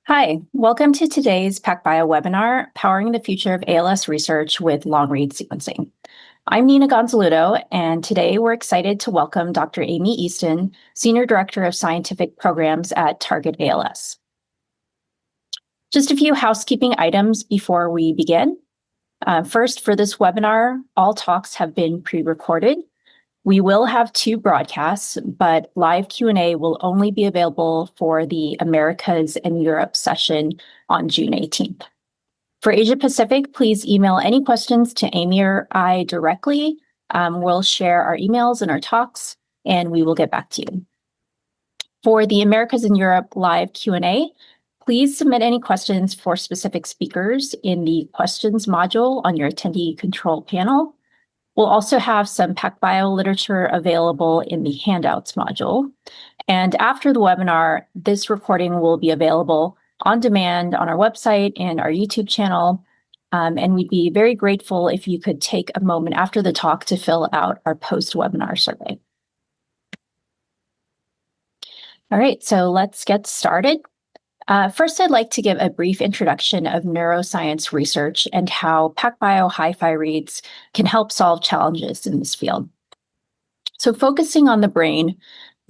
Hi, welcome to today's PacBio webinar, Powering the Future of ALS Research with Long-Read Sequencing. I'm Nina Gonzaludo, and today we're excited to welcome Dr. Amy Easton, Senior Director of Scientific Programs at Target ALS. Just a few housekeeping items before we begin. First, for this webinar, all talks have been pre-recorded. We will have two broadcasts, but live Q&A will only be available for the Americas and Europe session on June 18th. For Asia Pacific, please email any questions to Amy or I directly. We'll share our emails and our talks, and we will get back to you. For the Americas and Europe live Q&A, please submit any questions for specific speakers in the questions module on your attendee control panel. We'll also have some PacBio literature available in the handouts module. And after the webinar, this recording will be available on demand on our website and our YouTube channel. And we'd be very grateful if you could take a moment after the talk to fill out our post-webinar survey. All right, so let's get started. First, I'd like to give a brief introduction of neuroscience research and how PacBio HiFi reads can help solve challenges in this field. So focusing on the brain,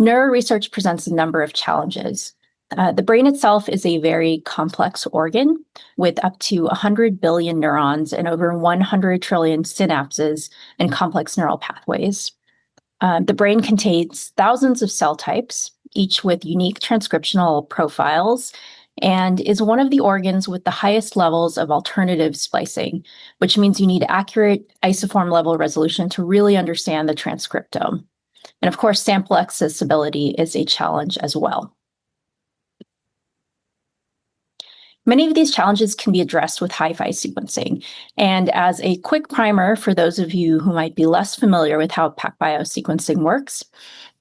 neuroresearch presents a number of challenges. The brain itself is a very complex organ with up to 100 billion neurons and over 100 trillion synapses and complex neural pathways. The brain contains thousands of cell types, each with unique transcriptional profiles, and is one of the organs with the highest levels of alternative splicing, which means you need accurate isoform level resolution to really understand the transcriptome. And of course, sample accessibility is a challenge as well. Many of these challenges can be addressed with HiFi sequencing. And as a quick primer for those of you who might be less familiar with how PacBio sequencing works,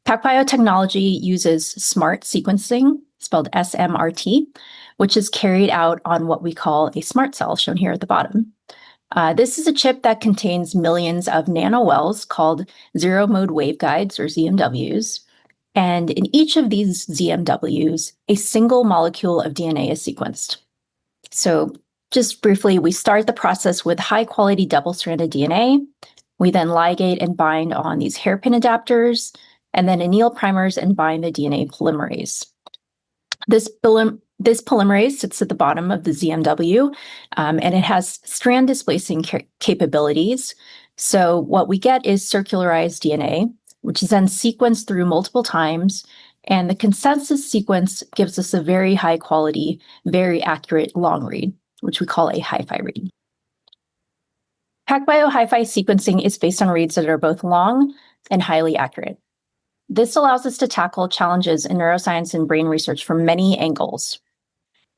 PacBio technology uses smart sequencing, spelled SMRT, which is carried out on what we call a smart cell, shown here at the bottom. This is a chip that contains millions of nanowells called zero-mode waveguides, or ZMWs. And in each of these ZMWs, a single molecule of DNA is sequenced. So just briefly, we start the process with high-quality double-stranded DNA. We then ligate and bind on these hairpin adapters, and then anneal primers and bind the DNA polymerase. This polymerase sits at the bottom of the ZMW, and it has strand displacing capabilities. So what we get is circularized DNA, which is then sequenced through multiple times, and the consensus sequence gives us a very high quality, very accurate long read, which we call a HiFi read. PacBio HiFi sequencing is based on reads that are both long and highly accurate. This allows us to tackle challenges in neuroscience and brain research from many angles.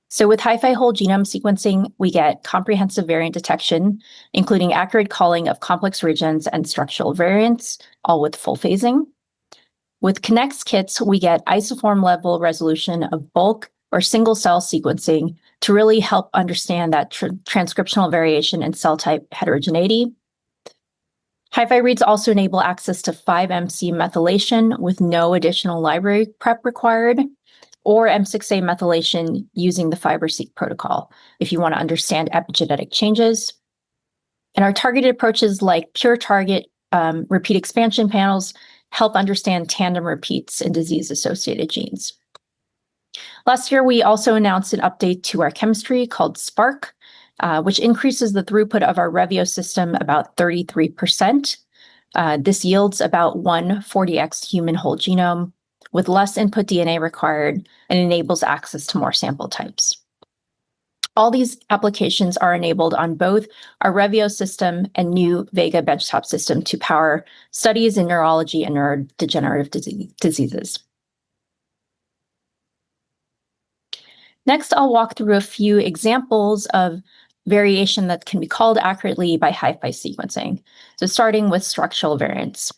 So with HiFi whole genome sequencing, we get comprehensive variant detection, including accurate calling of complex regions and structural variants, all with full phasing. With Kinnex kits, we get isoform level resolution of bulk or single cell sequencing to really help understand that transcriptional variation and cell type heterogeneity. HiFi reads also enable access to 5-MC methylation with no additional library prep required, or M6A methylation using the FiberSeq protocol if you want to understand epigenetic changes. And our targeted approaches like pure target repeat expansion panels help understand tandem repeats in disease-associated genes. Last year, we also announced an update to our chemistry called SPARC, which increases the throughput of our Revio system about 33%. This yields about 140x human whole genome with less input DNA required and enables access to more sample types. All these applications are enabled on both our Revio system and new Vega benchtop system to power studies in neurology and neurodegenerative diseases. Next, I'll walk through a few examples of variation that can be called accurately by HiFi sequencing. So starting with structural variants.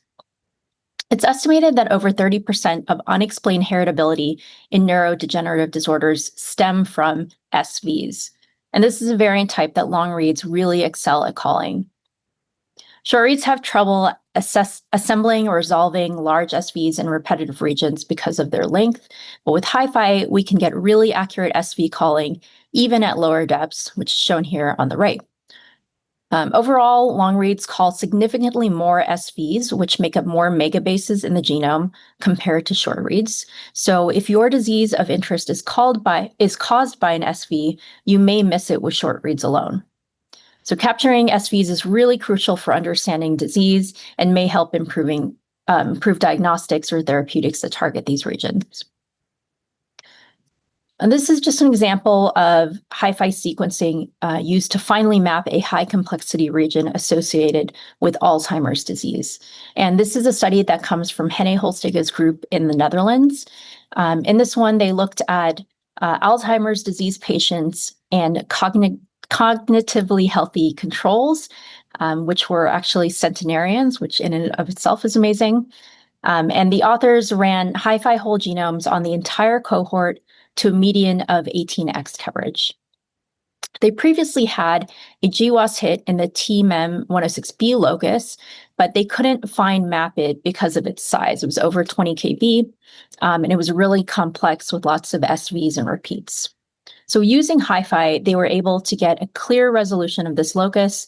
It's estimated that over 30% of unexplained heritability in neurodegenerative disorders stem from SVs. And this is a variant type that long reads really excel at calling. Short reads have trouble assembling or resolving large SVs in repetitive regions because of their length. But with HiFi, we can get really accurate SV calling even at lower depths, which is shown here on the right. Overall, long reads call significantly more SVs, which make up more megabases in the genome compared to short reads. So if your disease of interest is caused by an SV, you may miss it with short reads alone. So capturing SVs is really crucial for understanding disease and may help improve diagnostics or therapeutics that target these regions. And this is just an example of HiFi sequencing used to finally map a high complexity region associated with Alzheimer's disease. And this is a study that comes from Henne Holstege's group in the Netherlands. In this one, they looked at Alzheimer's disease patients and cognitively healthy controls, which were actually centenarians, which in and of itself is amazing. And the authors ran HiFi whole genomes on the entire cohort to a median of 18x coverage. They previously had a GWAS hit in the TMEM106B locus, but they couldn't find MAPID because of its size. It was over 20 kb, and it was really complex with lots of SVs and repeats. So using HiFi, they were able to get a clear resolution of this locus.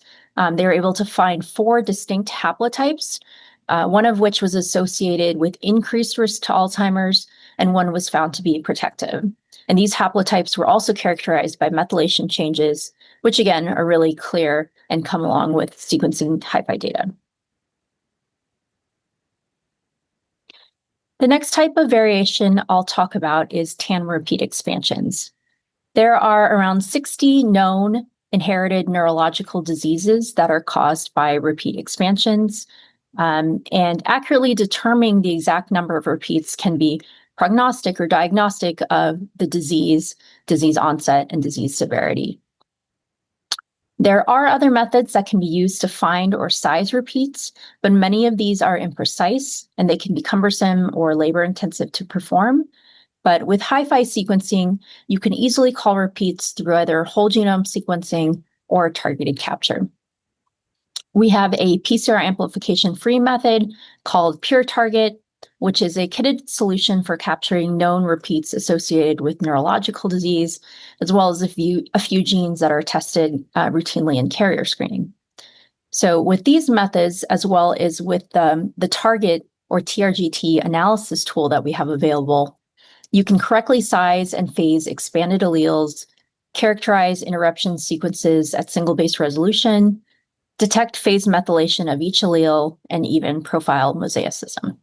They were able to find 4 distinct haplotypes, one of which was associated with increased risk to Alzheimer's, and one was found to be protective. And these haplotypes were also characterized by methylation changes, which again are really clear and come along with sequencing HiFi data. The next type of variation I'll talk about is tandem repeat expansions. There are around 60 known inherited neurological diseases that are caused by repeat expansions. And accurately determining the exact number of repeats can be prognostic or diagnostic of the disease onset, and disease severity. There are other methods that can be used to find or size repeats, but many of these are imprecise and they can be cumbersome or labor-intensive to perform. But with HiFi sequencing, you can easily call repeats through either whole genome sequencing or targeted capture. We have a PCR amplification-free method called PureTarget, which is a kitted solution for capturing known repeats associated with neurological disease, as well as a few genes that are tested routinely in carrier screening. So with these methods, as well as with the Target or TRGT analysis tool that we have available, you can correctly size and phase expanded alleles, characterize interruption sequences at single base resolution, detect phase methylation of each allele, and even profile mosaicism.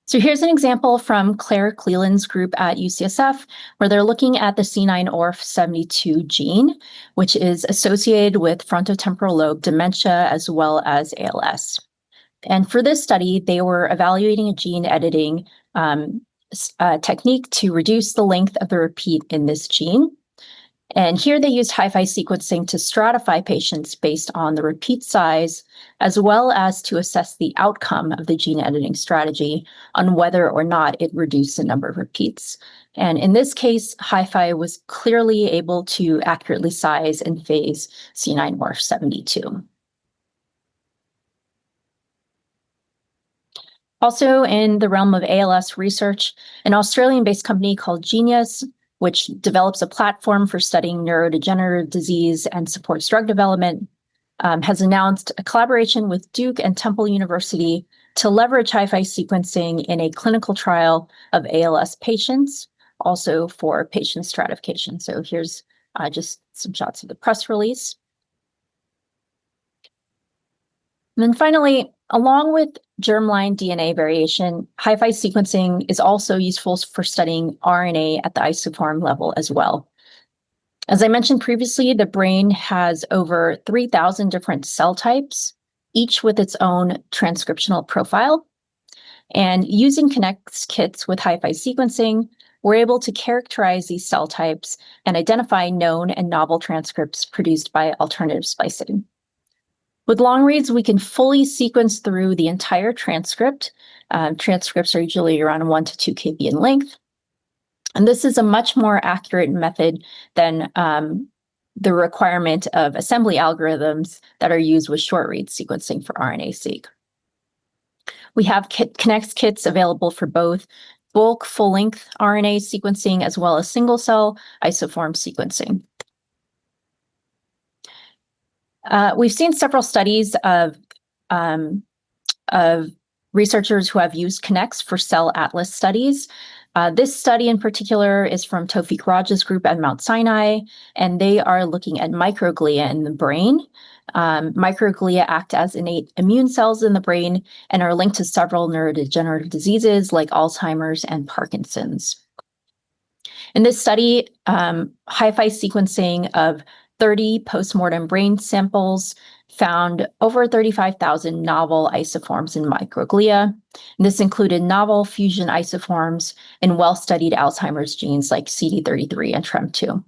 So here's an example from Claire Cleland's group at UCSF, where they're looking at the C9orf72 gene, which is associated with frontotemporal lobe dementia as well as ALS. And for this study, they were evaluating a gene editing technique to reduce the length of the repeat in this gene. And here they used HiFi sequencing to stratify patients based on the repeat size, as well as to assess the outcome of the gene editing strategy on whether or not it reduced the number of repeats. And in this case, HiFi was clearly able to accurately size and phase C9orf72. Also in the realm of ALS research, an Australian-based company called Genius, which develops a platform for studying neurodegenerative disease and supports drug development, has announced a collaboration with Duke and Temple University to leverage HiFi sequencing in a clinical trial of ALS patients, also for patient stratification. So here's just some shots of the press release. And then finally, along with germline DNA variation, HiFi sequencing is also useful for studying RNA at the isoform level as well. As I mentioned previously, the brain has over 3,000 different cell types, each with its own transcriptional profile. And using Kinnex kits with HiFi sequencing, we're able to characterize these cell types and identify known and novel transcripts produced by alternative splicing. With long reads, we can fully sequence through the entire transcript. Transcripts are usually around 1 to 2 kb in length. And this is a much more accurate method than the requirement of assembly algorithms that are used with short-read sequencing for RNA-seq. We have Kinnex kits available for both bulk full-length RNA sequencing as well as single-cell isoform sequencing. We've seen several studies of researchers who have used Kinnex for cell atlas studies. This study in particular is from Tawfiq Raj's group at Mount Sinai, and they are looking at microglia in the brain. Microglia act as innate immune cells in the brain and are linked to several neurodegenerative diseases like Alzheimer's and Parkinson's. In this study, HiFi sequencing of 30 postmortem brain samples found over 35,000 novel isoforms in microglia. And this included novel fusion isoforms in well-studied Alzheimer's genes like CD33 and TREM2.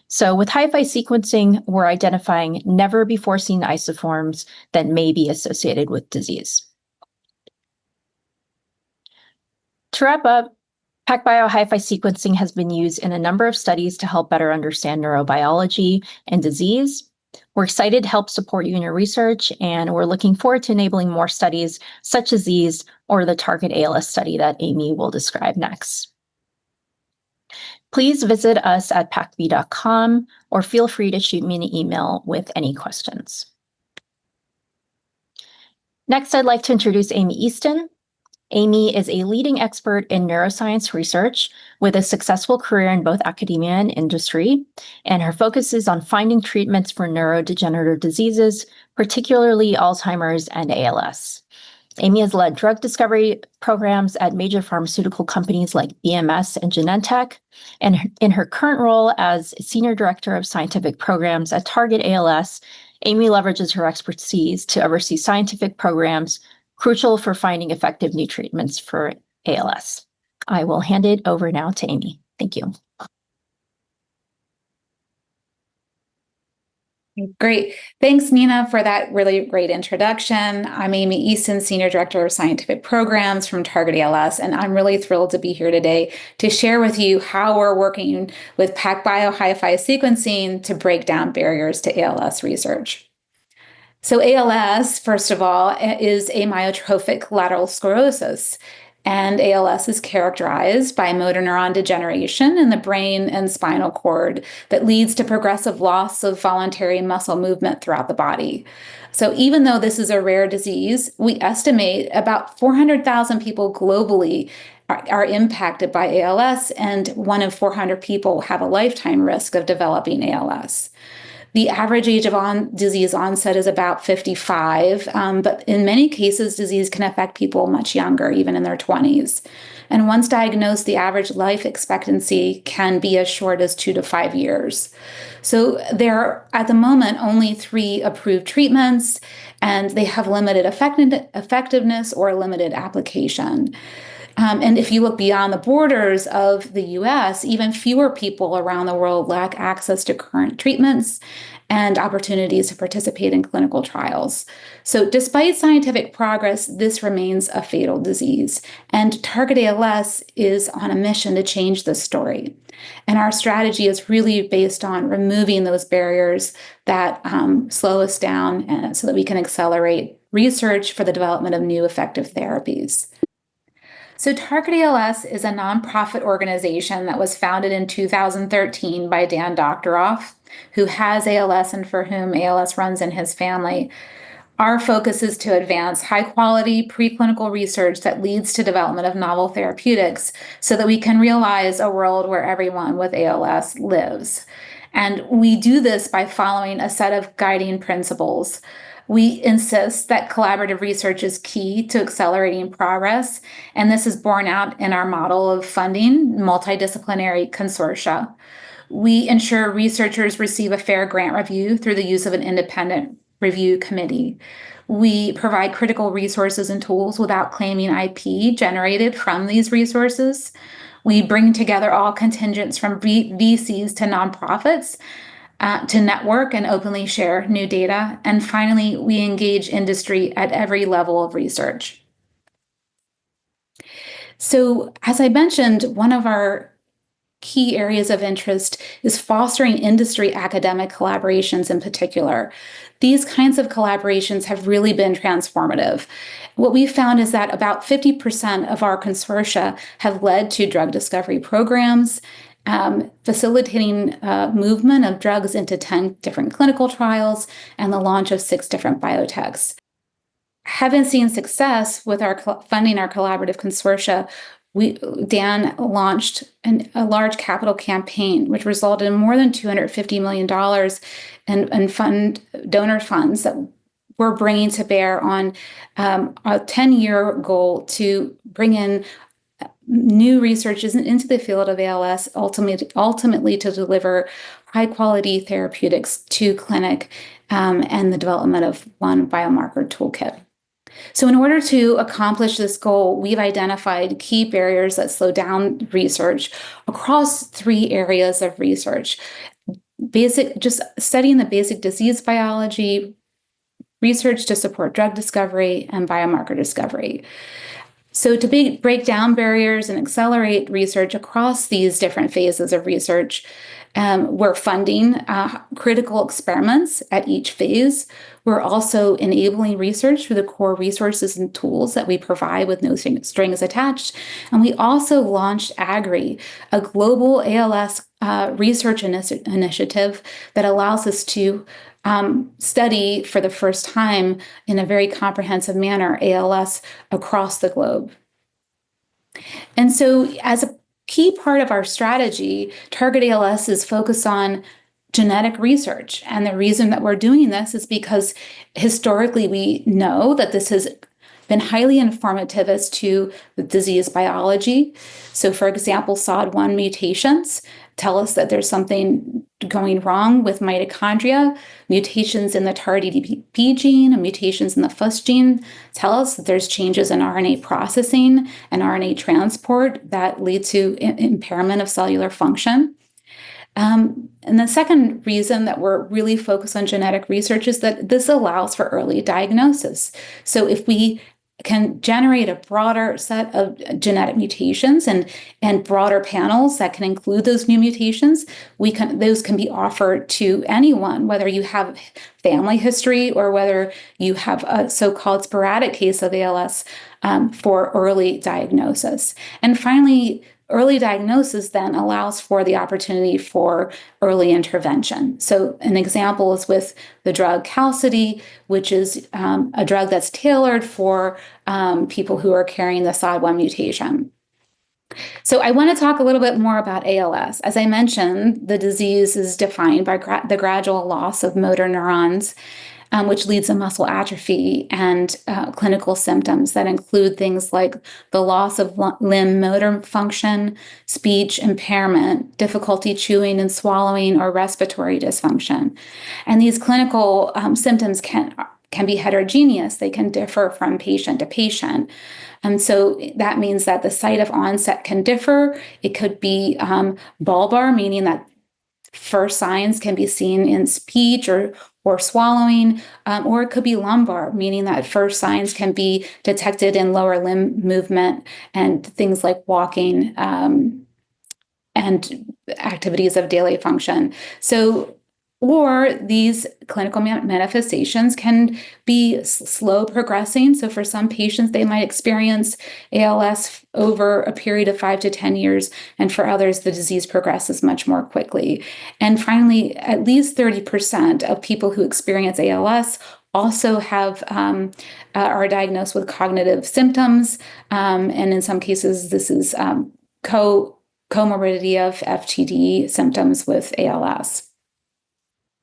So with HiFi sequencing, we're identifying never-before-seen isoforms that may be associated with disease. To wrap up, PacBio HiFi sequencing has been used in a number of studies to help better understand neurobiology and disease. We're excited to help support you in your research, and we're looking forward to enabling more studies such as these or the Target ALS study that Amy will describe next. Please visit us at pacb.com or feel free to shoot me an email with any questions. Next, I'd like to introduce Amy Easton. Amy is a leading expert in neuroscience research with a successful career in both academia and industry, and her focus is on finding treatments for neurodegenerative diseases, particularly Alzheimer's and ALS. Amy has led drug discovery programs at major pharmaceutical companies like BMS and Genentech, and in her current role as Senior Director of Scientific Programs at Target ALS, Amy leverages her expertise to oversee scientific programs crucial for finding effective new treatments for ALS. I will hand it over now to Amy. Thank you. Great. Thanks, Nina, for that really great introduction. I'm Amy Easton, Senior Director of Scientific Programs from Target ALS, and I'm really thrilled to be here today to share with you how we're working with PacBio HiFi sequencing to break down barriers to ALS research. So ALS, first of all, is amyotrophic lateral sclerosis. And ALS is characterized by motor neuron degeneration in the brain and spinal cord that leads to progressive loss of voluntary muscle movement throughout the body. So even though this is a rare disease, we estimate about 400,000 people globally are impacted by ALS, and 1 in 400 people have a lifetime risk of developing ALS. The average age of disease onset is about 55, but in many cases, disease can affect people much younger, even in their 20s. And once diagnosed, the average life expectancy can be as short as 2 to 5 years. So there are, at the moment, only 3 approved treatments, and they have limited effectiveness or limited application. And if you look beyond the borders of the US, even fewer people around the world lack access to current treatments and opportunities to participate in clinical trials. So despite scientific progress, this remains a fatal disease. And Target ALS is on a mission to change this story. And our strategy is really based on removing those barriers that slow us down so that we can accelerate research for the development of new effective therapies. So Target ALS is a nonprofit organization that was founded in 2013 by Dan Doctoroff, who has ALS and for whom ALS runs in his family. Our focus is to advance high-quality preclinical research that leads to development of novel therapeutics so that we can realize a world where everyone with ALS lives. And we do this by following a set of guiding principles. We insist that collaborative research is key to accelerating progress, and this is borne out in our model of funding multidisciplinary consortia. We ensure researchers receive a fair grant review through the use of an independent review committee. We provide critical resources and tools without claiming IP generated from these resources. We bring together all contingents from VCs to nonprofits to network and openly share new data. And finally, we engage industry at every level of research. So as I mentioned, one of our key areas of interest is fostering industry academic collaborations in particular. These kinds of collaborations have really been transformative. What we found is that about 50% of our consortia have led to drug discovery programs, facilitating movement of drugs into 10 different clinical trials and the launch of 6 different biotechs. Having seen success with our funding our collaborative consortia, Dan launched a large capital campaign, which resulted in more than $250 million in donor funds that we're bringing to bear on a 10-year goal to bring in new research into the field of ALS, ultimately to deliver high-quality therapeutics to clinic and the development of one biomarker toolkit. So in order to accomplish this goal, we've identified key barriers that slow down research across 3 areas of research. Just studying the basic disease biology, research to support drug discovery, and biomarker discovery. So to break down barriers and accelerate research across these different phases of research, we're funding critical experiments at each phase. We're also enabling research through the core resources and tools that we provide with no strings attached. And we also launched AGRI, a global ALS research initiative that allows us to study for the first time in a very comprehensive manner ALS across the globe. And so as a key part of our strategy, Target ALS is focused on genetic research. And the reason that we're doing this is because historically we know that this has been highly informative as to the disease biology. So for example, SOD1 mutations tell us that there's something going wrong with mitochondria. Mutations in the TARDP gene and mutations in the FUS gene tell us that there's changes in RNA processing and RNA transport that lead to impairment of cellular function. And the second reason that we're really focused on genetic research is that this allows for early diagnosis. So if we can generate a broader set of genetic mutations and broader panels that can include those new mutations, those can be offered to anyone, whether you have family history or whether you have a so-called sporadic case of ALS for early diagnosis. And finally, early diagnosis then allows for the opportunity for early intervention. So an example is with the drug Qalsody, which is a drug that's tailored for people who are carrying the SOD1 mutation. So I want to talk a little bit more about ALS. As I mentioned, the disease is defined by the gradual loss of motor neurons, which leads to muscle atrophy and clinical symptoms that include things like the loss of limb motor function, speech impairment, difficulty chewing and swallowing, or respiratory dysfunction. And these clinical symptoms can be heterogeneous. They can differ from patient to patient. And so that means that the site of onset can differ. It could be bulbar, meaning that first signs can be seen in speech or swallowing, or it could be lumbar, meaning that first signs can be detected in lower limb movement and things like walking and activities of daily function. Or these clinical manifestations can be slow progressing. So for some patients, they might experience ALS over a period of 5 to 10 years. And for others, the disease progresses much more quickly. And finally, at least 30% of people who experience ALS also are diagnosed with cognitive symptoms. And in some cases, this is comorbidity of FTD symptoms with ALS.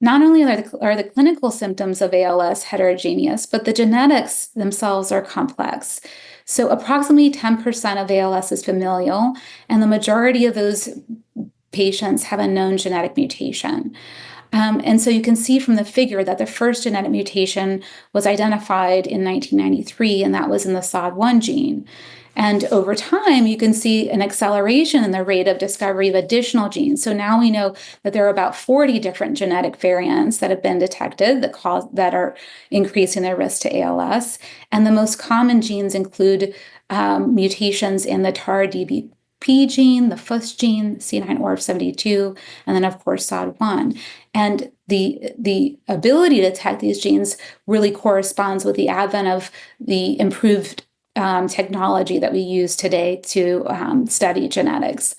Not only are the clinical symptoms of ALS heterogeneous, but the genetics themselves are complex. So approximately 10% of ALS is familial, and the majority of those patients have a known genetic mutation. And so you can see from the figure that the first genetic mutation was identified in 1993, and that was in the SOD1 gene. And over time, you can see an acceleration in the rate of discovery of additional genes. So now we know that there are about 40 different genetic variants that have been detected that are increasing their risk to ALS. And the most common genes include mutations in the TARDP gene, the FUS gene, C9orf72, and then of course SOD1. And the ability to detect these genes really corresponds with the advent of the improved technology that we use today to study genetics.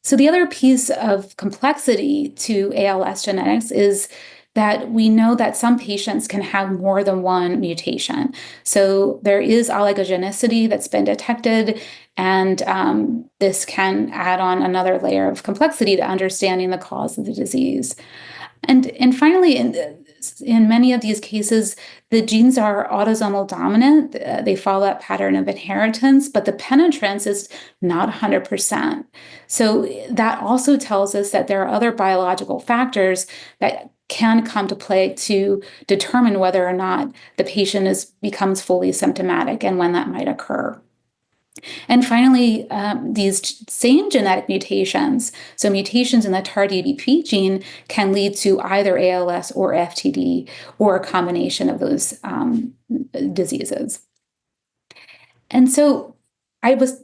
So the other piece of complexity to ALS genetics is that we know that some patients can have more than one mutation. So there is oligogenicity that's been detected, and this can add on another layer of complexity to understanding the cause of the disease. And finally, in many of these cases, the genes are autosomal dominant. They follow that pattern of inheritance, but the penetrance is not 100%. So that also tells us that there are other biological factors that can come to play to determine whether or not the patient becomes fully symptomatic and when that might occur. And finally, these same genetic mutations, so mutations in the TARDBP gene, can lead to either ALS or FTD or a combination of those diseases. And so I was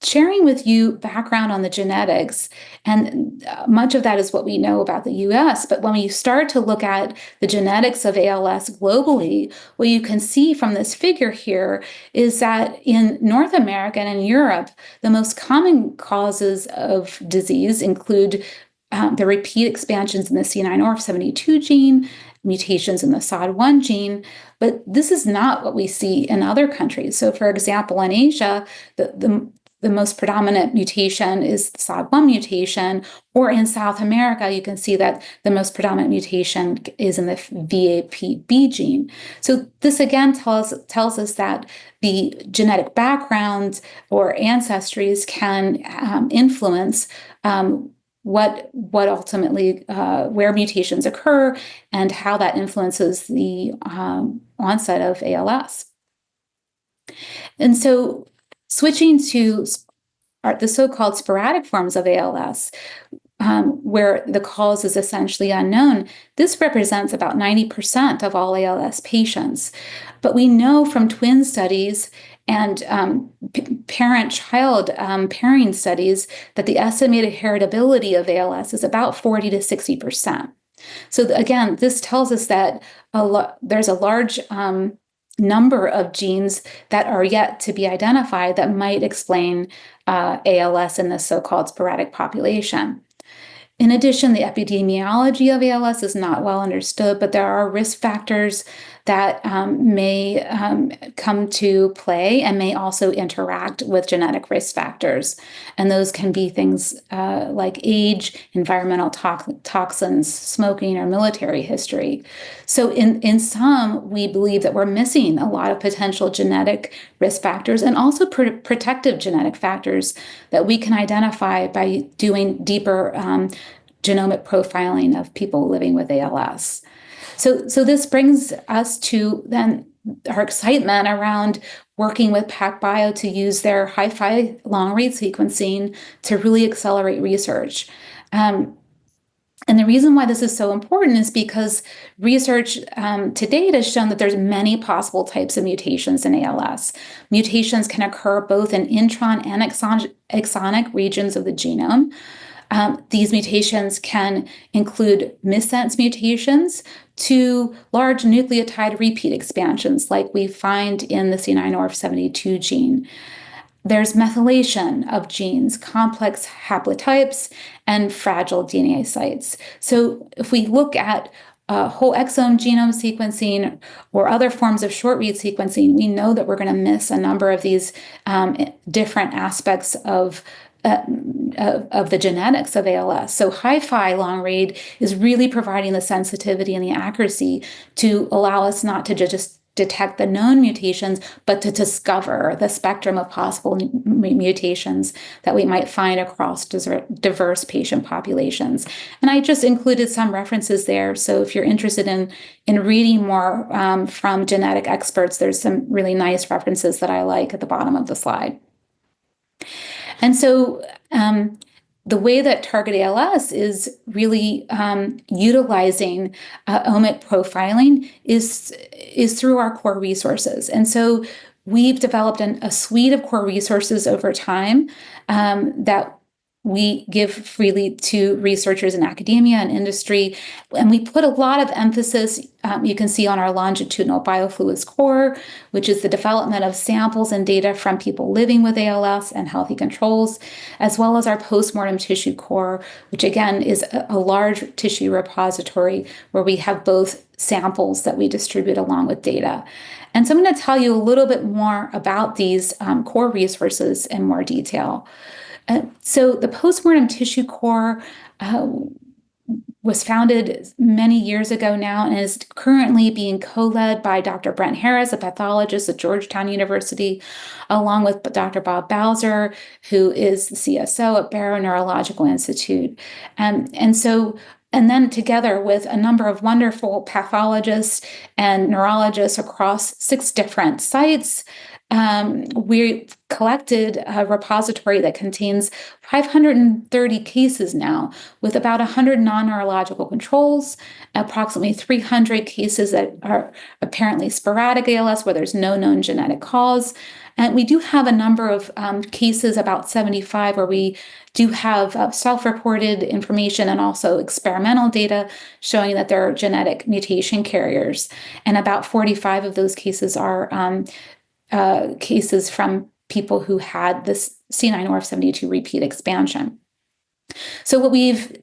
sharing with you background on the genetics, and much of that is what we know about the US. But when you start to look at the genetics of ALS globally, what you can see from this figure here is that in North America and in Europe, the most common causes of disease include the repeat expansions in the C9orf72 gene, mutations in the SOD1 gene, but this is not what we see in other countries. So for example, in Asia, the most predominant mutation is the SOD1 mutation, or in South America, you can see that the most predominant mutation is in the VAPB gene. So this again tells us that the genetic background or ancestries can influence what ultimately where mutations occur and how that influences the onset of ALS. And so switching to the so-called sporadic forms of ALS, where the cause is essentially unknown, this represents about 90% of all ALS patients. But we know from twin studies and parent-child pairing studies that the estimated heritability of ALS is about 40 to 60%. So again, this tells us that there's a large number of genes that are yet to be identified that might explain ALS in this so-called sporadic population. In addition, the epidemiology of ALS is not well understood, but there are risk factors that may come to play and may also interact with genetic risk factors. And those can be things like age, environmental toxins, smoking, or military history. So in sum, we believe that we're missing a lot of potential genetic risk factors and also protective genetic factors that we can identify by doing deeper genomic profiling of people living with ALS. So this brings us to then our excitement around working with PacBio to use their HiFi long-read sequencing to really accelerate research. And the reason why this is so important is because research to date has shown that there's many possible types of mutations in ALS. Mutations can occur both in intron and exonic regions of the genome. These mutations can include missense mutations to large nucleotide repeat expansions like we find in the C9orf72 gene. There's methylation of genes, complex haplotypes, and fragile DNA sites. So if we look at whole exome genome sequencing or other forms of short read sequencing, we know that we're going to miss a number of these different aspects of the genetics of ALS. So HiFi long read is really providing the sensitivity and the accuracy to allow us not to just detect the known mutations, but to discover the spectrum of possible mutations that we might find across diverse patient populations. And I just included some references there. So if you're interested in reading more from genetic experts, there's some really nice references that I like at the bottom of the slide. And so the way that Target ALS is really utilizing omic profiling is through our core resources. And so we've developed a suite of core resources over time that we give freely to researchers in academia and industry. And we put a lot of emphasis, you can see on our longitudinal biofluids core, which is the development of samples and data from people living with ALS and healthy controls, as well as our postmortem tissue core, which again is a large tissue repository where we have both samples that we distribute along with data. And so I'm going to tell you a little bit more about these core resources in more detail. So the postmortem tissue core was founded many years ago now and is currently being co-led by Dr. Brent Harris, a pathologist at Georgetown University, along with Dr. Bob Bowser, who is the CSO at Barrow Neurological Institute. And then together with a number of wonderful pathologists and neurologists across 6 different sites, we collected a repository that contains 530 cases now, with about 100 non-neurological controls, approximately 300 cases that are apparently sporadic ALS, where there's no known genetic cause. And we do have a number of cases, about 75, where we do have self-reported information and also experimental data showing that there are genetic mutation carriers. And about 45 of those cases are cases from people who had this C9orf72 repeat expansion. So what we've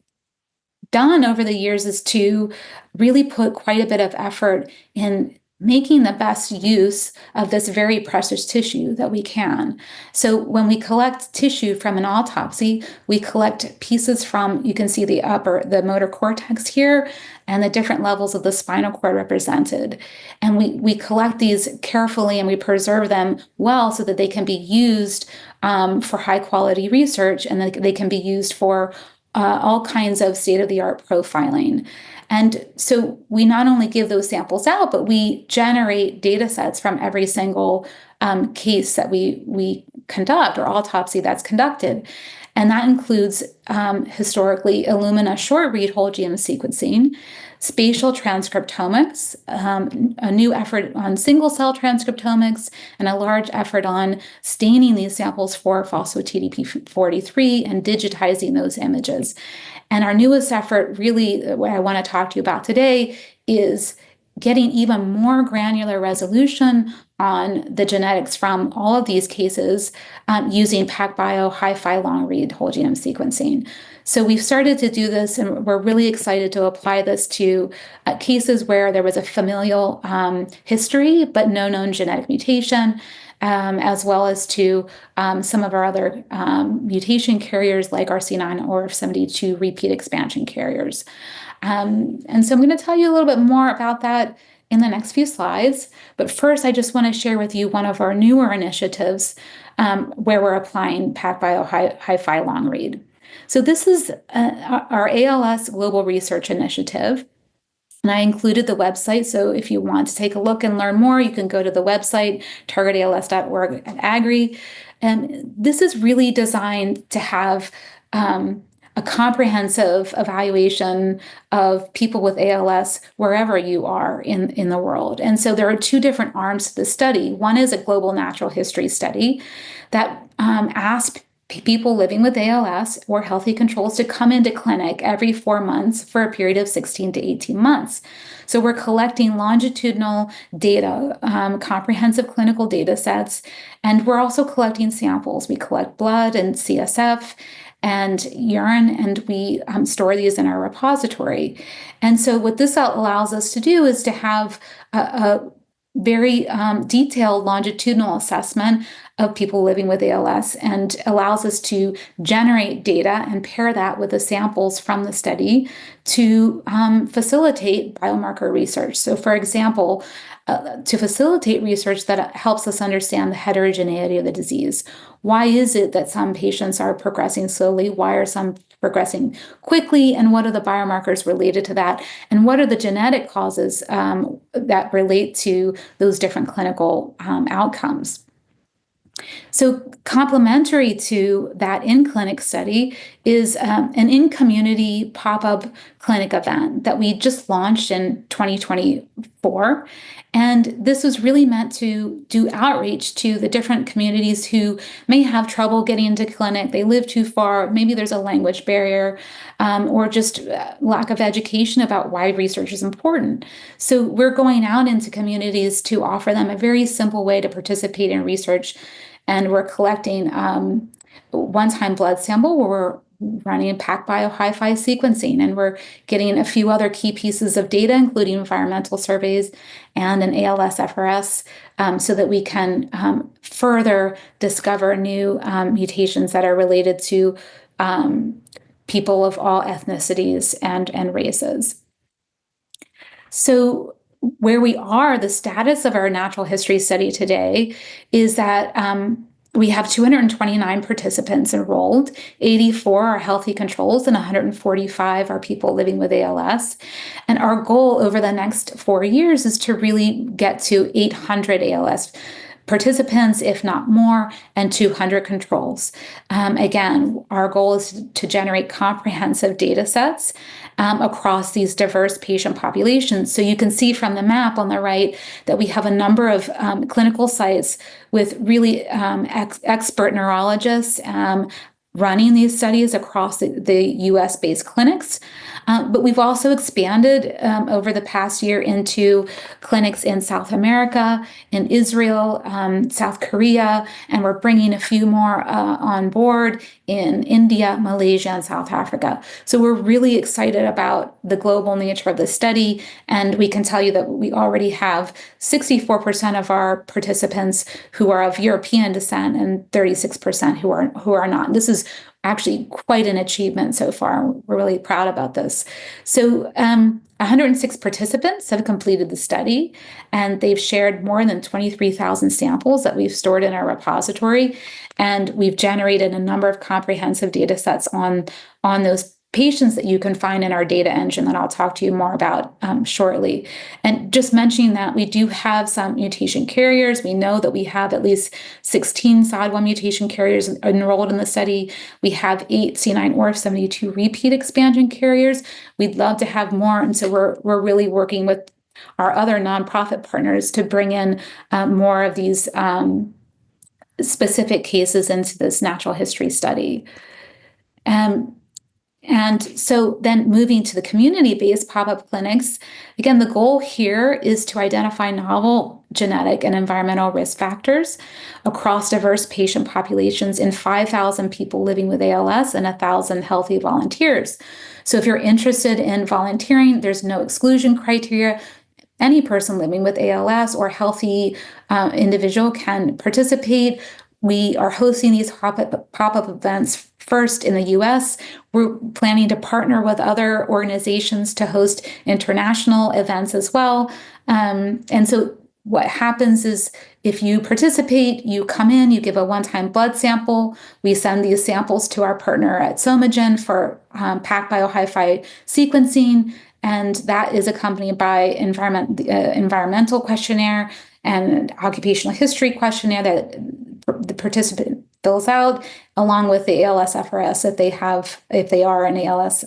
done over the years is to really put quite a bit of effort in making the best use of this very precious tissue that we can. So when we collect tissue from an autopsy, we collect pieces from, you can see the motor cortex here, and the different levels of the spinal cord represented. And we collect these carefully and we preserve them well so that they can be used for high quality research, and they can be used for all kinds of state-of-the-art profiling. And so we not only give those samples out, but we generate data sets from every single case that we conduct, or autopsy that's conducted. And that includes historically Illumina short-read whole genome sequencing, spatial transcriptomics, a new effort on single-cell transcriptomics, and a large effort on staining these samples for phospho-TDP43 and digitizing those images. And our newest effort, really, what I want to talk to you about today, is getting even more granular resolution on the genetics from all of these cases using PacBio HiFi long-read whole genome sequencing. So we've started to do this, and we're really excited to apply this to cases where there was a familial history, but no known genetic mutation, as well as to some of our other mutation carriers like our C9orf72 repeat expansion carriers. And so I'm going to tell you a little bit more about that in the next few slides. But first, I just want to share with you one of our newer initiatives where we're applying PacBio HiFi long read. So this is our ALS Global Research Initiative. And I included the website, so if you want to take a look and learn more, you can go to the website, targetals.org at AGRI. And this is really designed to have a comprehensive evaluation of people with ALS wherever you are in the world. And so there are 2 different arms to the study. One is a global natural history study that asks people living with ALS or healthy controls to come into clinic every 4 months for a period of 16 to 18 months. So we're collecting longitudinal data, comprehensive clinical data sets, and we're also collecting samples. We collect blood and CSF and urine, and we store these in our repository. And so what this allows us to do is to have a very detailed longitudinal assessment of people living with ALS, and allows us to generate data and pair that with the samples from the study to facilitate biomarker research. So for example, to facilitate research that helps us understand the heterogeneity of the disease. Why is it that some patients are progressing slowly? Why are some progressing quickly? And what are the biomarkers related to that? And what are the genetic causes that relate to those different clinical outcomes? So complementary to that in-clinic study is an in-community pop-up clinic event that we just launched in 2024. And this was really meant to do outreach to the different communities who may have trouble getting into clinic. They live too far. Maybe there's a language barrier, or just lack of education about why research is important. So we're going out into communities to offer them a very simple way to participate in research. And we're collecting one-time blood sample where we're running PacBio HiFi sequencing, and we're getting a few other key pieces of data, including environmental surveys and an ALS FRS, so that we can further discover new mutations that are related to people of all ethnicities and races. So where we are, the status of our natural history study today is that we have 229 participants enrolled, 84 are healthy controls, and 145 are people living with ALS. And our goal over the next 4 years is to really get to 800 ALS participants, if not more, and 200 controls. Again, our goal is to generate comprehensive data sets across these diverse patient populations. So you can see from the map on the right that we have a number of clinical sites with really expert neurologists running these studies across the US-based clinics. But we've also expanded over the past year into clinics in South America, in Israel, South Korea, and we're bringing a few more on board in India, Malaysia, and South Africa. So we're really excited about the global nature of the study, and we can tell you that we already have 64% of our participants who are of European descent and 36% who are not. This is actually quite an achievement so far. We're really proud about this. So 106 participants have completed the study, and they've shared more than 23,000 samples that we've stored in our repository. And we've generated a number of comprehensive data sets on those patients that you can find in our data engine that I'll talk to you more about shortly. And just mentioning that we do have some mutation carriers. We know that we have at least 16 SOD1 mutation carriers enrolled in the study. We have 8 C9orf72 repeat expansion carriers. We'd love to have more. And so we're really working with our other nonprofit partners to bring in more of these specific cases into this natural history study. And so then moving to the community-based pop-up clinics, again, the goal here is to identify novel genetic and environmental risk factors across diverse patient populations in 5,000 people living with ALS and 1,000 healthy volunteers. So if you're interested in volunteering, there's no exclusion criteria. Any person living with ALS or healthy individual can participate. We are hosting these pop-up events first in the US. We're planning to partner with other organizations to host international events as well. And so what happens is if you participate, you come in, you give a one-time blood sample. We send these samples to our partner at Somagen for PacBio HiFi sequencing. And that is accompanied by environmental questionnaire and occupational history questionnaire that the participant fills out, along with the ALS FRS if they are an ALS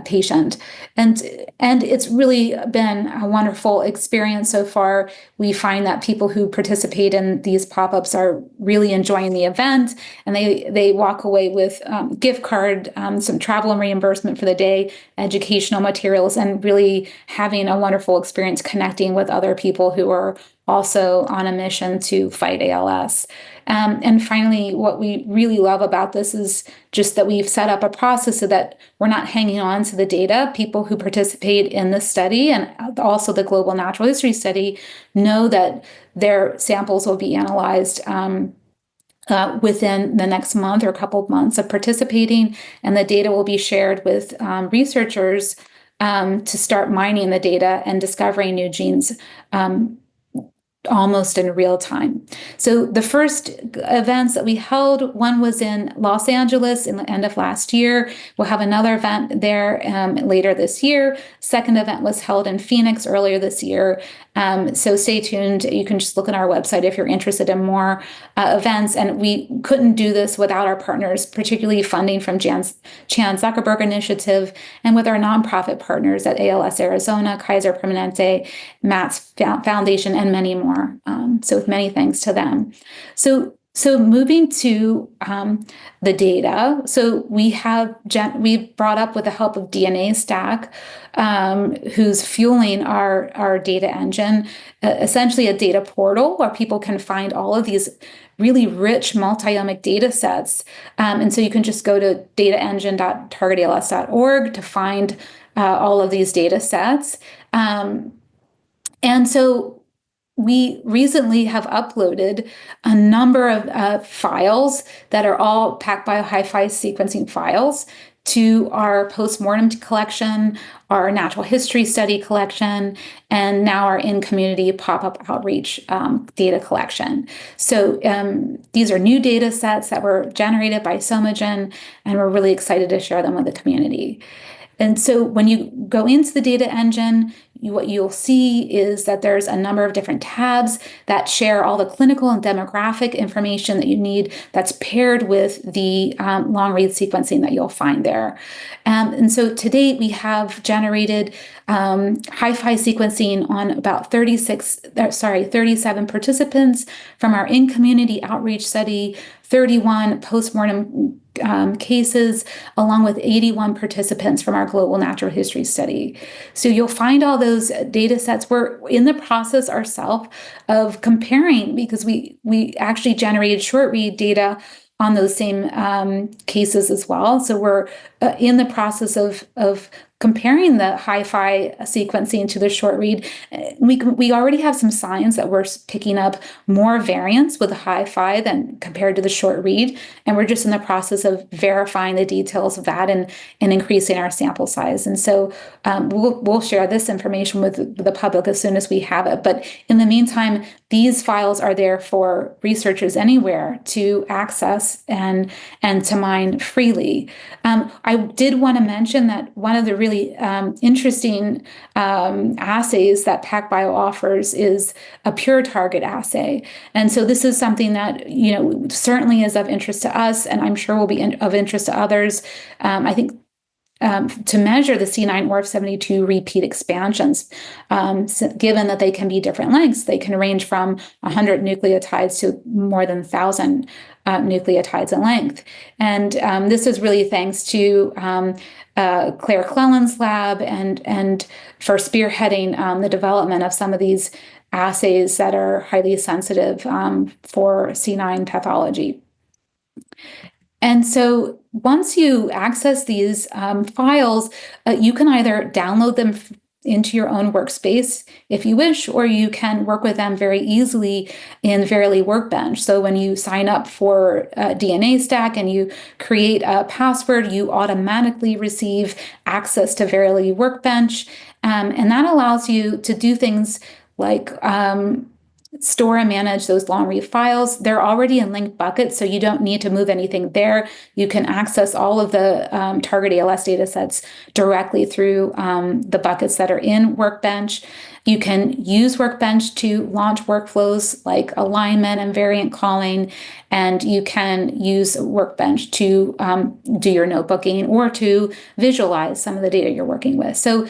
patient. And it's really been a wonderful experience so far. We find that people who participate in these pop-ups are really enjoying the event, and they walk away with gift card, some travel and reimbursement for the day, educational materials, and really having a wonderful experience connecting with other people who are also on a mission to fight ALS. And finally, what we really love about this is just that we've set up a process so that we're not hanging on to the data. People who participate in the study and also the global natural history study know that their samples will be analyzed within the next month or a couple of months of participating, and the data will be shared with researchers to start mining the data and discovering new genes almost in real time. So the first events that we held, one was in Los Angeles in the end of last year. We'll have another event there later this year. Second event was held in Phoenix earlier this year. So stay tuned. You can just look at our website if you're interested in more events. And we couldn't do this without our partners, particularly funding from Chan Zuckerberg Initiative and with our nonprofit partners at ALS Arizona, Kaiser Permanente, Matt's Foundation, and many more. So with many thanks to them. So moving to the data, so we brought up with the help of DNA Stack, who's fueling our data engine, essentially a data portal where people can find all of these really rich multi-omic data sets. And so you can just go to dataengine.targetals.org to find all of these data sets. And so we recently have uploaded a number of files that are all PacBio HiFi sequencing files to our postmortem collection, our natural history study collection, and now our in-community pop-up outreach data collection. So these are new data sets that were generated by Somagen, and we're really excited to share them with the community. And so when you go into the data engine, what you'll see is that there's a number of different tabs that share all the clinical and demographic information that you need that's paired with the long-read sequencing that you'll find there. And so to date, we have generated HiFi sequencing on about 37 participants from our in-community outreach study, 31 postmortem cases, along with 81 participants from our global natural history study. So you'll find all those data sets. We're in the process ourselves of comparing, because we actually generated short read data on those same cases as well. So we're in the process of comparing the HiFi sequencing to the short read. We already have some signs that we're picking up more variants with the HiFi than compared to the short read, and we're just in the process of verifying the details of that and increasing our sample size. And so we'll share this information with the public as soon as we have it. But in the meantime, these files are there for researchers anywhere to access and to mine freely. I did want to mention that one of the really interesting assays that PacBio offers is a pure target assay. And so this is something that, certainly is of interest to us, and I'm sure will be of interest to others. I think to measure the C9orf72 repeat expansions, given that they can be different lengths. They can range from 100 nucleotides to more than 1,000 nucleotides in length. And this is really thanks to Claire Clelland's lab and for spearheading the development of some of these assays that are highly sensitive for C9 pathology. And so once you access these files, you can either download them into your own workspace if you wish, or you can work with them very easily in Verily Workbench. So when you sign up for DNA Stack and you create a password, you automatically receive access to Verily Workbench. And that allows you to do things like store and manage those long read files. They're already in linked buckets, so you don't need to move anything there. You can access all of the Target ALS data sets directly through the buckets that are in Workbench. You can use Workbench to launch workflows like alignment and variant calling, and you can use Workbench to do your notebooking or to visualize some of the data you're working with. So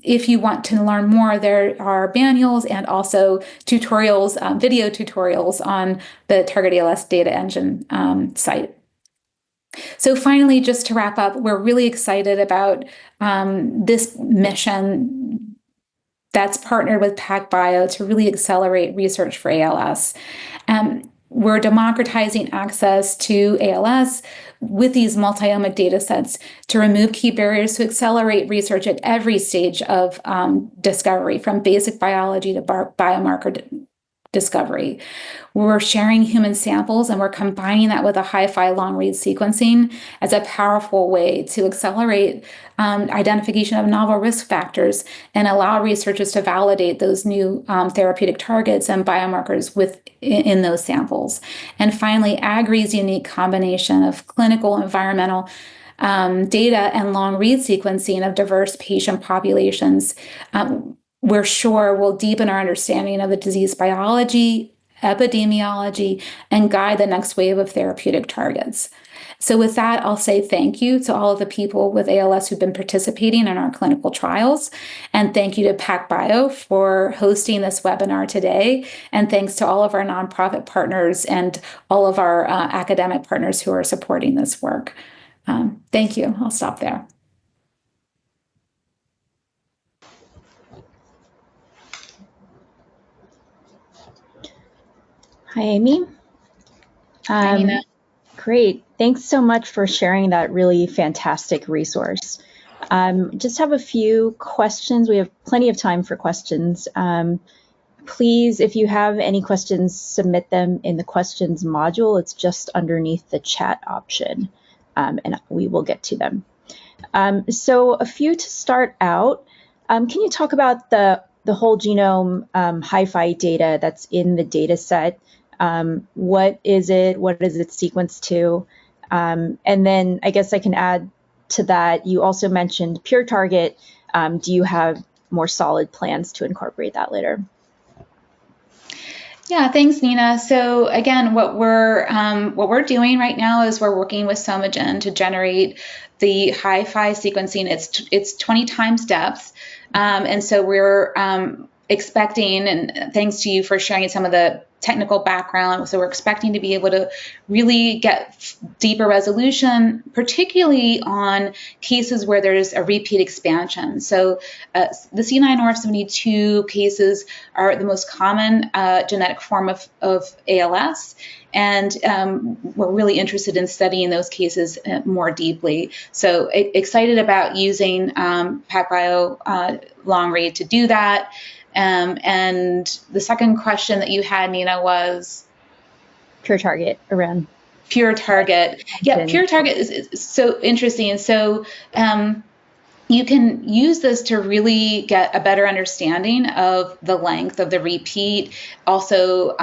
if you want to learn more, there are manuals and also tutorials, video tutorials on the Target ALS data engine site. So finally, just to wrap up, we're really excited about this mission that's partnered with PacBio to really accelerate research for ALS. We're democratizing access to ALS with these multi-omic data sets to remove key barriers to accelerate research at every stage of discovery, from basic biology to biomarker discovery. We're sharing human samples and we're combining that with a HiFi long-read sequencing as a powerful way to accelerate identification of novel risk factors and allow researchers to validate those new therapeutic targets and biomarkers in those samples. And finally, AGRI's unique combination of clinical, environmental data and long-read sequencing of diverse patient populations we're sure will deepen our understanding of the disease biology, epidemiology, and guide the next wave of therapeutic targets. So with that, I'll say thank you to all of the people with ALS who've been participating in our clinical trials. And thank you to PacBio for hosting this webinar today. And thanks to all of our nonprofit partners and all of our academic partners who are supporting this work. Thank you. I'll stop there. Hi, Amy. Hi, Nina. Great. Thanks so much for sharing that really fantastic resource. Just have a few questions. We have plenty of time for questions. Please, if you have any questions, submit them in the questions module. It's just underneath the chat option, and we will get to them. So a few to start out. Can you talk about the whole genome HiFi data that's in the data set? What is it? What is it sequenced to? And then I guess I can add to that, you also mentioned pure target. Do you have more solid plans to incorporate that later? Yeah, thanks, Nina. So again, what we're doing right now is we're working with Somagen to generate the HiFi sequencing. It's 20 times depth, and so we're expecting, and thanks to you for sharing some of the technical background. So we're expecting to be able to really get deeper resolution, particularly on cases where there's a repeat expansion. So the C9orf72 cases are the most common genetic form of ALS. And we're really interested in studying those cases more deeply. So excited about using PacBio long read to do that. And the second question that you had, Nina, was? Pure target around. Pure target. Yeah, pure target is so interesting. So you can use this to really get a better understanding of the length of the repeat, also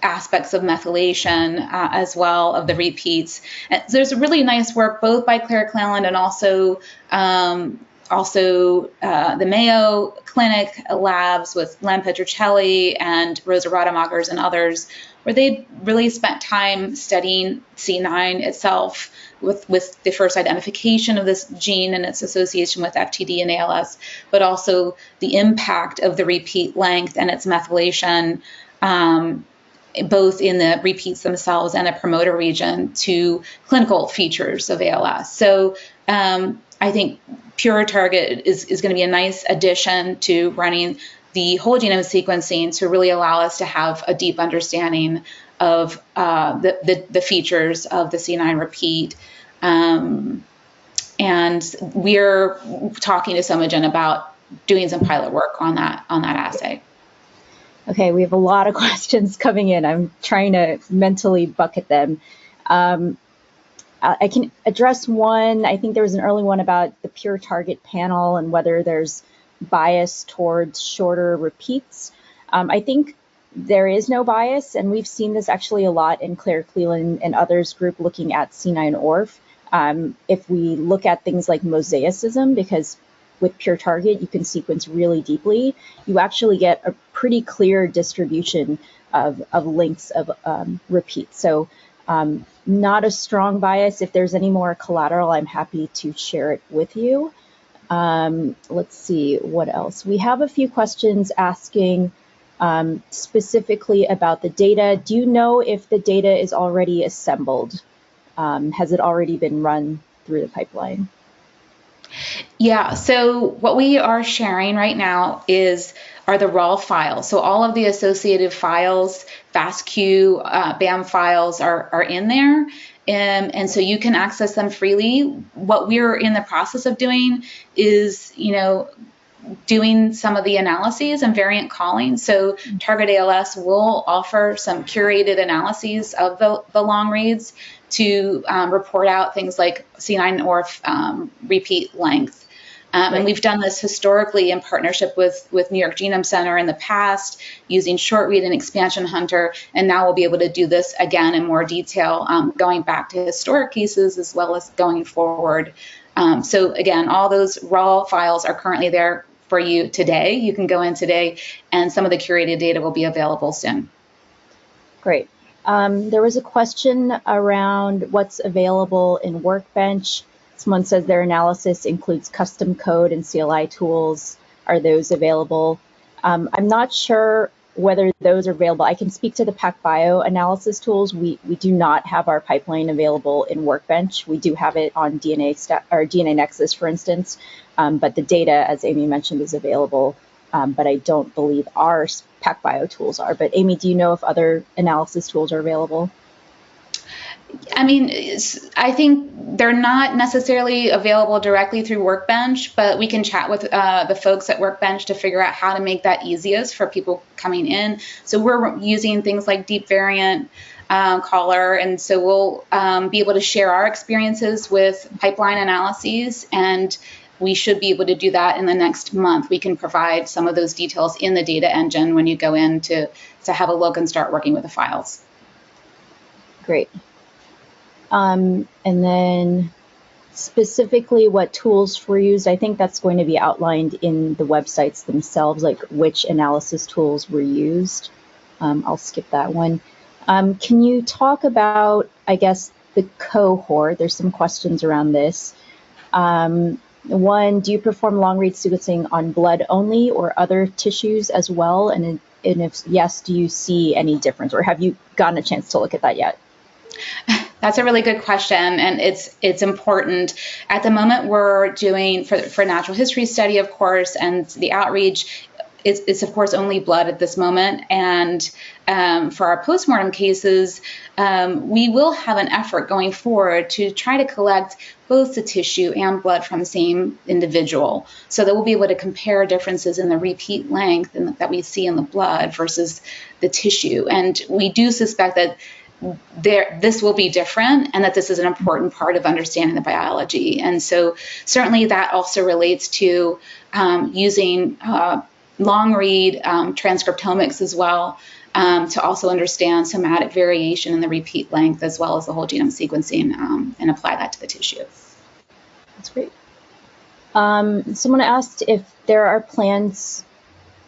aspects of methylation as well of the repeats. And there's really nice work both by Claire Cleland and also the Mayo Clinic labs with Len Petrocelli and Rosa Rademachers and others, where they really spent time studying C9 itself with the first identification of this gene and its association with FTD and ALS, but also the impact of the repeat length and its methylation, both in the repeats themselves and the promoter region to clinical features of ALS. So I think pure target is going to be a nice addition to running the whole genome sequencing to really allow us to have a deep understanding of the features of the C9 repeat. And we're talking to Somagen about doing some pilot work on that assay. Okay, we have a lot of questions coming in. I'm trying to mentally bucket them. I can address one. I think there was an early one about the pure target panel and whether there's bias towards shorter repeats. I think there is no bias, and we've seen this actually a lot in Claire Cleland and others group looking at C9orf. If we look at things like mosaicism, because with pure target, you can sequence really deeply, you actually get a pretty clear distribution of lengths of repeats. So not a strong bias. If there's any more collateral, I'm happy to share it with you. Let's see, what else? We have a few questions asking specifically about the data. Do you know if the data is already assembled? Has it already been run through the pipeline? Yeah, so what we are sharing right now are the raw files. So all of the associated files, FASTQ, BAM files are in there. And so you can access them freely. What we're in the process of doing is, doing some of the analyses and variant calling. So Target ALS will offer some curated analyses of the long reads to report out things like C9orf repeat length. And we've done this historically in partnership with New York Genome Center in the past, using short read and expansion hunter, and now we'll be able to do this again in more detail, going back to historic cases as well as going forward. So again, all those raw files are currently there for you today. You can go in today, and some of the curated data will be available soon. Great. There was a question around what's available in Workbench. Someone says their analysis includes custom code and CLI tools. Are those available? I'm not sure whether those are available. I can speak to the PacBio analysis tools. We do not have our pipeline available in Workbench. We do have it on DNA Nexus, for instance, but the data, as Amy mentioned, is available. But I don't believe our PacBio tools are. But Amy, do you know if other analysis tools are available? I mean, I think they're not necessarily available directly through Workbench, but we can chat with the folks at Workbench to figure out how to make that easiest for people coming in. So we're using things like Deep Variant Caller, and so we'll be able to share our experiences with pipeline analyses, and we should be able to do that in the next month. We can provide some of those details in the data engine when you go in to have a look and start working with the files. Great. And then specifically what tools were used, I think that's going to be outlined in the websites themselves, like which analysis tools were used. I'll skip that one. Can you talk about, I guess, the cohort? There's some questions around this. One, do you perform long-read sequencing on blood only or other tissues as well? And if yes, do you see any difference, or have you gotten a chance to look at that yet? That's a really good question, and it's important. At the moment, we're doing, for natural history study, of course, and the outreach, it's of course only blood at this moment. And for our postmortem cases, we will have an effort going forward to try to collect both the tissue and blood from the same individual, so that we'll be able to compare differences in the repeat length that we see in the blood versus the tissue. And we do suspect that this will be different, and that this is an important part of understanding the biology. And so certainly that also relates to using long-read transcriptomics as well, to also understand somatic variation in the repeat length as well as the whole genome sequencing, and apply that to the tissue. That's great. Someone asked if there are plans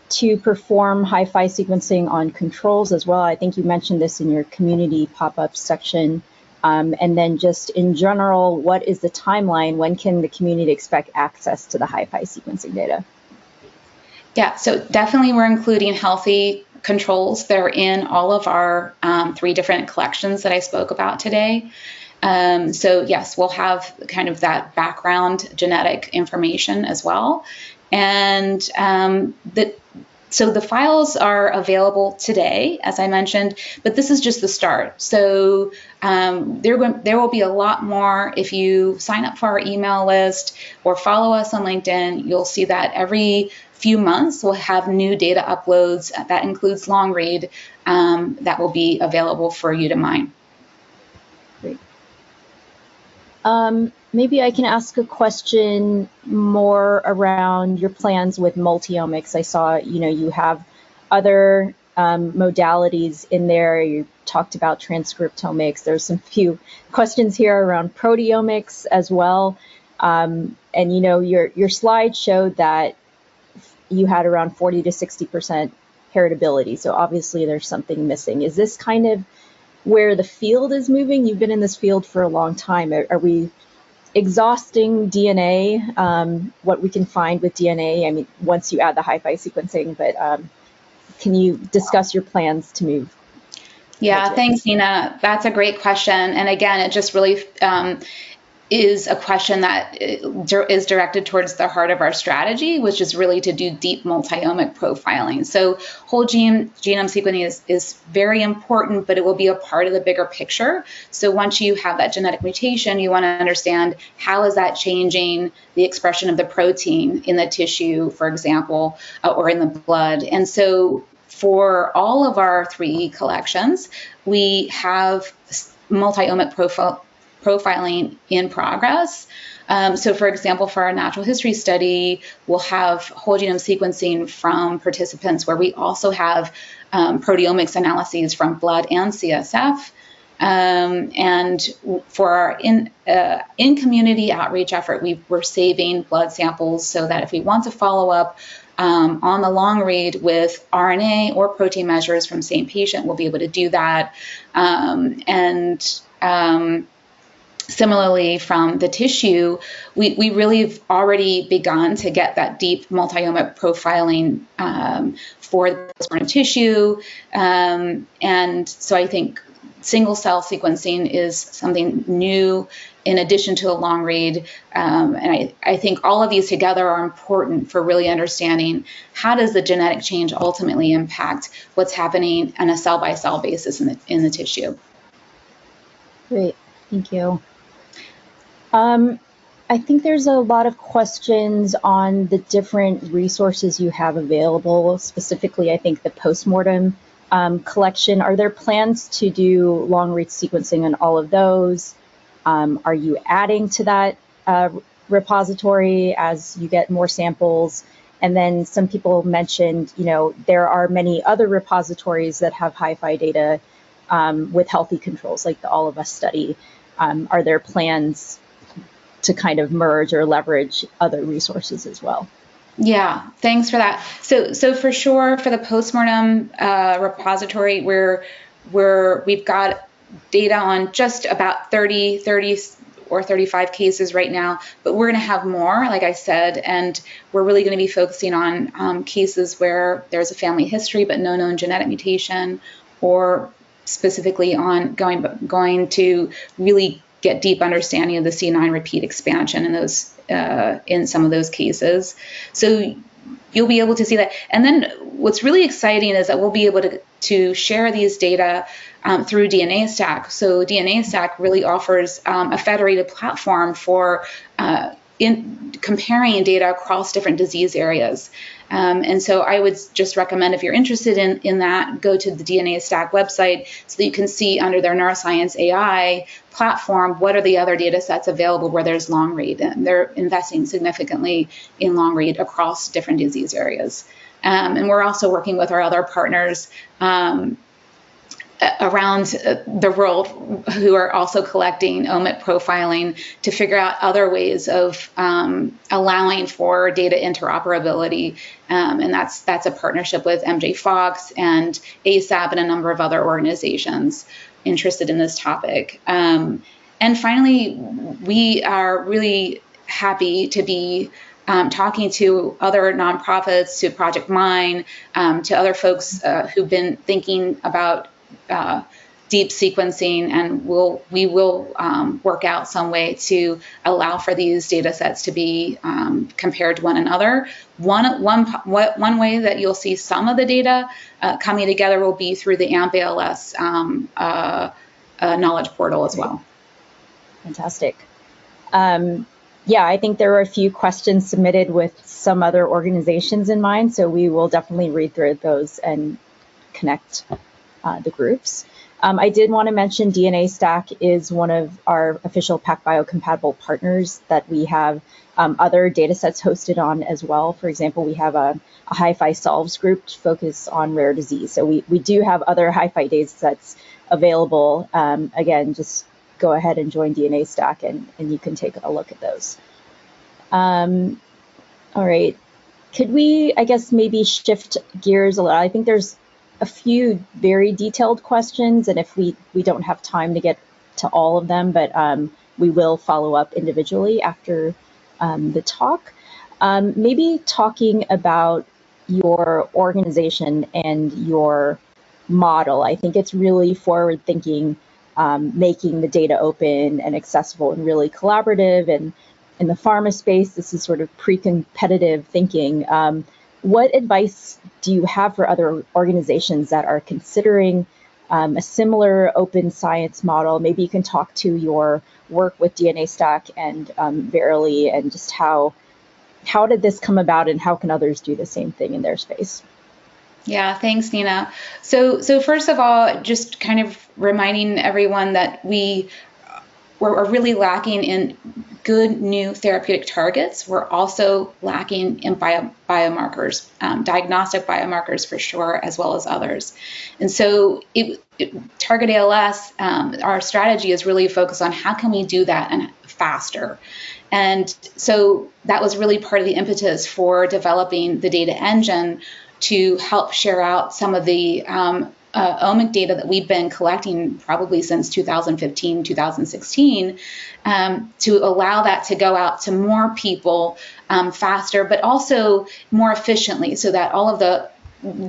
to perform HiFi sequencing on controls as well. I think you mentioned this in your community pop-up section. And then just in general, what is the timeline? When can the community expect access to the HiFi sequencing data? Yeah, so definitely we're including healthy controls. They're in all of our 3 different collections that I spoke about today. So yes, we'll have kind of that background genetic information as well. And so the files are available today, as I mentioned, but this is just the start. So there will be a lot more. If you sign up for our email list or follow us on LinkedIn, you'll see that every few months we'll have new data uploads. That includes long read, that will be available for you to mine. Great. Maybe I can ask a question more around your plans with multiomics. I saw, you have other modalities in there. You talked about transcriptomics. There's some few questions here around proteomics as well. And your slide showed that you had around 40 to 60% heritability. So obviously there's something missing. Is this kind of where the field is moving? You've been in this field for a long time. Are we exhausting DNA, what we can find with DNA? I mean, once you add the HiFi sequencing, but can you discuss your plans to move? Yeah, thanks, Nina. That's a great question. And again, it just really is a question that is directed towards the heart of our strategy, which is really to do deep multi-omic profiling. So whole genome sequencing is very important, but it will be a part of the bigger picture. So once you have that genetic mutation, you want to understand how is that changing the expression of the protein in the tissue, for example, or in the blood. And so for all of our 3E collections, we have multi-omic profiling in progress. So for example, for our natural history study, we'll have whole genome sequencing from participants where we also have proteomics analyses from blood and CSF. And for our in-community outreach effort, we're saving blood samples so that if we want to follow up on the long read with RNA or protein measures from the same patient, we'll be able to do that. Similarly, from the tissue, we really have already begun to get that deep multi-omic profiling for the postmortem tissue. And so I think single cell sequencing is something new in addition to a long read. And I think all of these together are important for really understanding how does the genetic change ultimately impact what's happening on a cell-by-cell basis in the tissue. Great, thank you. I think there's a lot of questions on the different resources you have available, specifically, I think the postmortem collection. Are there plans to do long-read sequencing on all of those? Are you adding to that repository as you get more samples? And then some people mentioned, there are many other repositories that have HiFi data with healthy controls, like the All of Us study. Are there plans to kind of merge or leverage other resources as well? Yeah, thanks for that. So for sure, for the postmortem repository, we've got data on just about 30 or 35 cases right now, but we're going to have more, like I said, and we're really going to be focusing on cases where there's a family history but no known genetic mutation, or specifically on going to really get deep understanding of the C9 repeat expansion in those in some of those cases. So you'll be able to see that. And then what's really exciting is that we'll be able to share these data through DNA Stack. So DNA Stack really offers a federated platform for in comparing data across different disease areas. And so I would just recommend, if you're interested in that, go to the DNA Stack website so that you can see under their neuroscience AI platform what are the other data sets available where there's long read. And they're investing significantly in long read across different disease areas. And we're also working with our other partners around the world who are also collecting omic profiling to figure out other ways of allowing for data interoperability. And that's a partnership with MJ Fox and ASAP and a number of other organizations interested in this topic. And finally, we are really happy to be talking to other nonprofits, to Project Mine, to other folks who've been thinking about deep sequencing, and we will work out some way to allow for these data sets to be compared to one another. One way that you'll see some of the data coming together will be through the AMP ALS knowledge portal as well. Fantastic. Yeah, I think there were a few questions submitted with some other organizations in mind, so we will definitely read through those and connect the groups. I did want to mention DNA Stack is one of our official PacBio compatible partners that we have other data sets hosted on as well. For example, we have a HiFi Solves group focused on rare disease. So we do have other HiFi data sets available. Again, just go ahead and join DNA Stack and you can take a look at those. All right. Could we, I guess, maybe shift gears a little? I think there's a few very detailed questions, and if we don't have time to get to all of them, but we will follow up individually after the talk. Maybe talking about your organization and your model. I think it's really forward thinking making the data open and accessible and really collaborative. And in the pharma space, this is sort of pre-competitive thinking. What advice do you have for other organizations that are considering a similar open science model? Maybe you can talk to your work with DNA Stack and Verily, and just how did this come about, and how can others do the same thing in their space? Yeah, thanks, Nina. So first of all, just kind of reminding everyone that we're really lacking in good new therapeutic targets. We're also lacking in biomarkers, diagnostic biomarkers for sure, as well as others. And so Target ALS, our strategy is really focused on how can we do that and faster. And so that was really part of the impetus for developing the data engine to help share out some of the omic data that we've been collecting probably since 2015, 2016, to allow that to go out to more people faster, but also more efficiently, so that all of the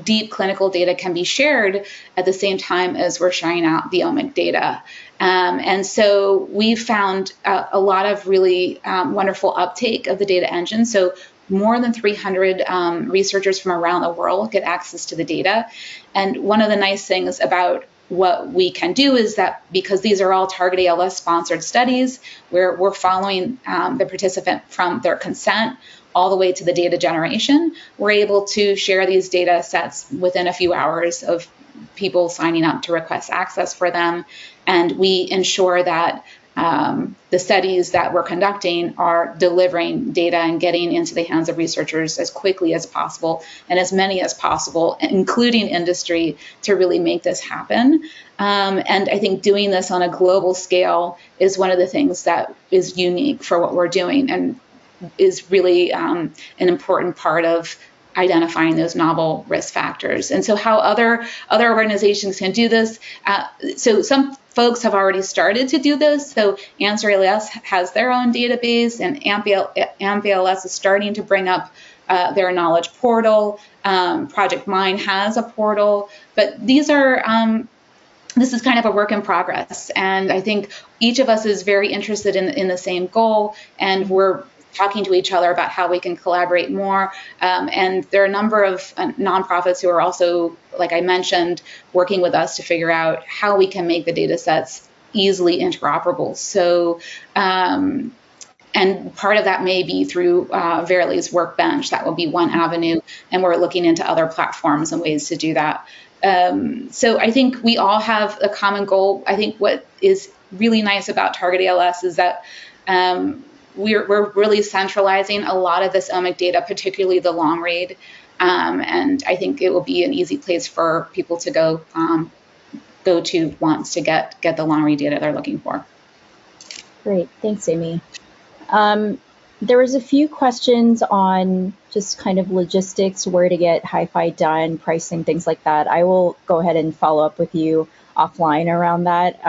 deep clinical data can be shared at the same time as we're sharing out the omic data. And so we've found a lot of really wonderful uptake of the data engine. So more than 300 researchers from around the world get access to the data. And one of the nice things about what we can do is that because these are all Target ALS sponsored studies, where we're following the participant from their consent all the way to the data generation, we're able to share these data sets within a few hours of people signing up to request access for them. And we ensure that the studies that we're conducting are delivering data and getting into the hands of researchers as quickly as possible, and as many as possible, including industry, to really make this happen. And I think doing this on a global scale is one of the things that is unique for what we're doing, and is really an important part of identifying those novel risk factors. And so how other organizations can do this. So some folks have already started to do this. So Answer ALS has their own database, and AMP-ALS is starting to bring up their knowledge portal. Project Mine has a portal, but these are this is kind of a work in progress. And I think each of us is very interested in the same goal, and we're talking to each other about how we can collaborate more. And there are a number of nonprofits who are also, like I mentioned, working with us to figure out how we can make the data sets easily interoperable. So, and part of that may be through Verily's Workbench. That will be one avenue. And we're looking into other platforms and ways to do that. So I think we all have a common goal. I think what is really nice about Target ALS is that we're really centralizing a lot of this omic data, particularly the long read. And I think it will be an easy place for people to go to once to get the long read data they're looking for. Great. Thanks, Amy. There was a few questions on just kind of logistics, where to get HiFi done, pricing, things like that. I will go ahead and follow up with you offline around that.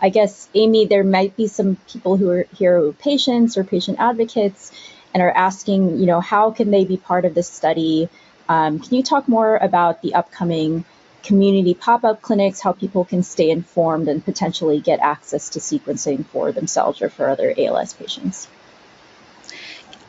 I guess, Amy, there might be some people who are here who are patients or patient advocates and are asking, how can they be part of this study? Can you talk more about the upcoming community pop-up clinics, how people can stay informed and potentially get access to sequencing for themselves or for other ALS patients?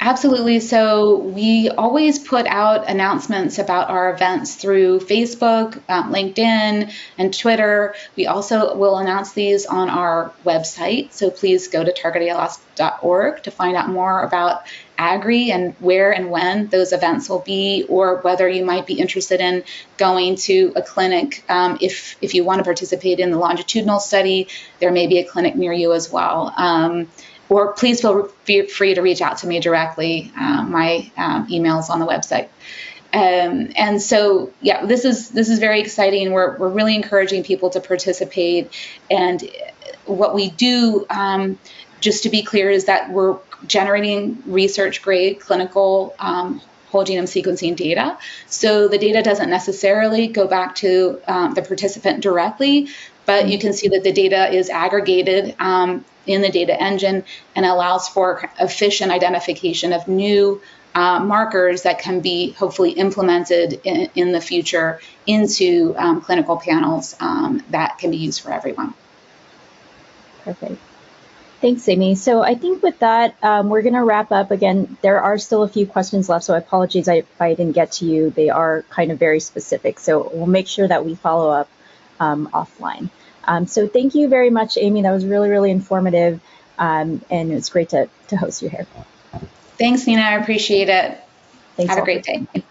Absolutely. So we always put out announcements about our events through Facebook, LinkedIn, and Twitter. We also will announce these on our website. So please go to targetals.org to find out more about AGRI and where and when those events will be, or whether you might be interested in going to a clinic. If you want to participate in the longitudinal study, there may be a clinic near you as well. Or please feel free to reach out to me directly. My email's on the website. And so, yeah, this is very exciting. We're really encouraging people to participate. And what we do, just to be clear, is that we're generating research-grade clinical whole genome sequencing data. So the data doesn't necessarily go back to the participant directly, but you can see that the data is aggregated in the data engine and allows for efficient identification of new markers that can be hopefully implemented in the future into clinical panels that can be used for everyone. Perfect. Thanks, Amy. So I think with that, we're going to wrap up. Again, there are still a few questions left, so I apologize if I didn't get to you. They are kind of very specific, so we'll make sure that we follow up offline. So thank you very much, Amy. That was really, really informative, and it's great to host you here. Thanks, Nina. I appreciate it. Thanks Have a all great for- day.